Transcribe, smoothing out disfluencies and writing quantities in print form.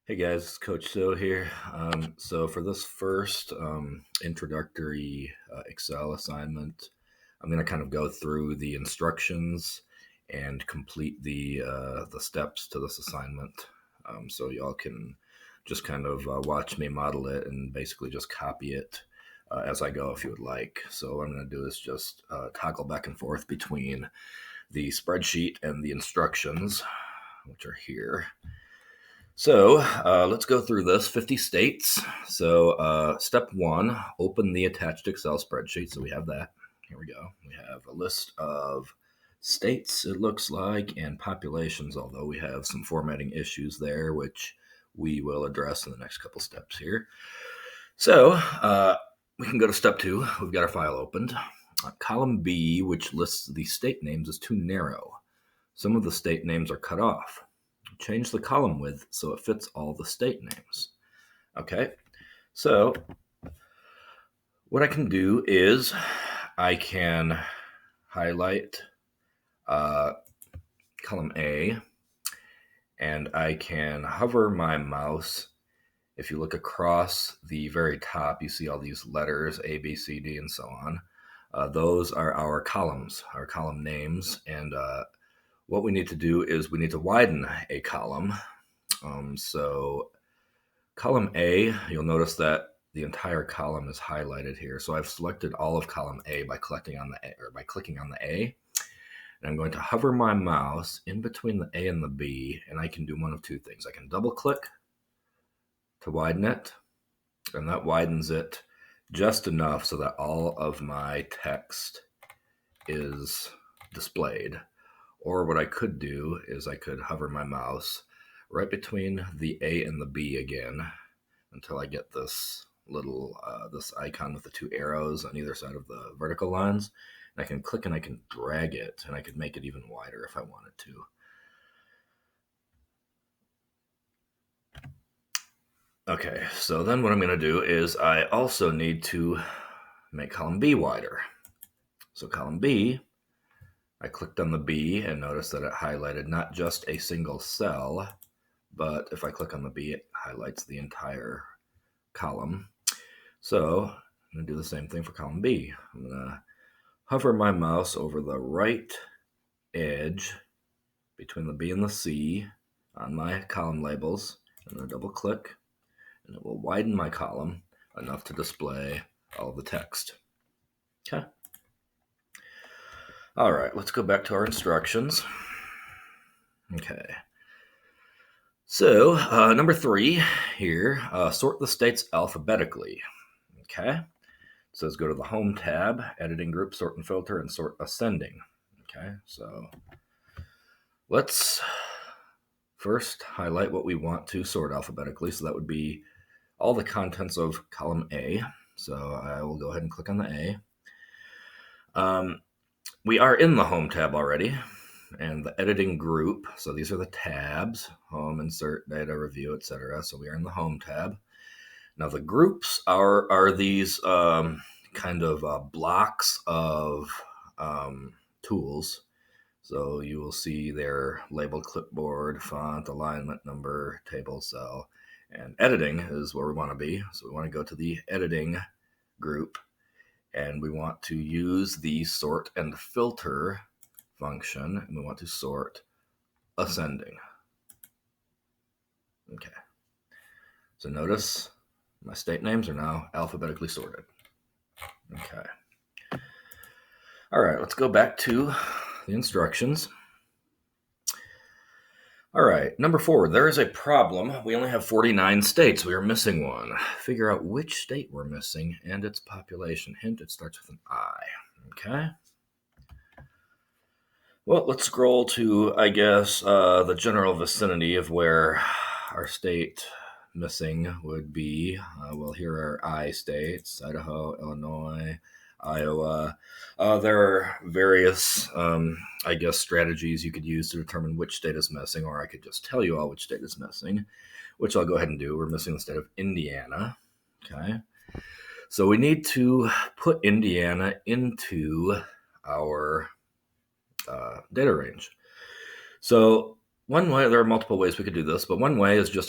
Hey guys, it's Coach So here. So for this first introductory Excel assignment, I'm going to kind of go through the instructions and complete the steps to this assignment. So y'all can just kind of watch me model it and basically just copy it as I go if you would like. So what I'm going to do is just toggle back and forth between the spreadsheet and the instructions, which are here. So let's go through this 50 states. So step one, open the attached Excel spreadsheet. So we have that. Here we go. We have a list of states, it looks like, and populations, although we have some formatting issues there, which we will address in the next couple steps here. So we can go to step two. We've got our file opened. Column B, which lists the state names, is too narrow. Some of the state names are cut off. Change the column width so it fits all the state names. Okay, so what I can do is I can highlight column A, and I can hover my mouse. If you look across the very top, you see all these letters, A, B, C, D, and so on. Those are our columns, our column names, and what we need to do is we need to widen a column. So column A, you'll notice that the entire column is highlighted here. So I've selected all of column A by clicking on the A. And I'm going to hover my mouse in between the A and the B, and I can do one of two things. I can double click to widen it, and that widens it just enough so that all of my text is displayed. Or what I could do is I could hover my mouse right between the A and the B again until I get this little this icon with the two arrows on either side of the vertical lines. And I can click and I can drag it, and I could make it even wider if I wanted to. Okay, so then what I'm going to do is I also need to make column B wider. So column B, I clicked on the B and notice that it highlighted not just a single cell, but if I click on the B, it highlights the entire column. So I'm going to do the same thing for column B. I'm going to hover my mouse over the right edge between the B and the C on my column labels. I'm going to double click, and it will widen my column enough to display all the text. Okay. All right, let's go back to our instructions. Okay. So number 3 here, sort the states alphabetically. Okay. It says go to the Home tab, Editing Group, Sort and Filter, and Sort Ascending. Okay, so let's first highlight what we want to sort alphabetically. So that would be all the contents of column A. So I will go ahead and click on the A. We are in the Home tab already, and the Editing Group. So these are the tabs: Home, Insert, Data, Review, etc. So we are in the Home tab. Now the groups are these kind of blocks of tools. So you will see they're labeled clipboard, font, alignment, number, table, cell, and editing is where we want to be. So we want to go to the editing group, and we want to use the sort and filter function, and we want to sort ascending. Okay. So notice my state names are now alphabetically sorted. Okay. All right, let's go back to the instructions. All right, number 4, there is a problem. We only have 49 states. We are missing one. Figure out which state we're missing and its population. Hint, it starts with an I. Okay. Well, let's scroll to, I guess, the general vicinity of where our state missing would be. Well, here are I states: Idaho, Illinois, Iowa. There are various, I guess, strategies you could use to determine which state is missing, or I could just tell you all which state is missing, which I'll go ahead and do. We're missing the state of Indiana. Okay. So we need to put Indiana into our data range. So one way, there are multiple ways we could do this, but one way is just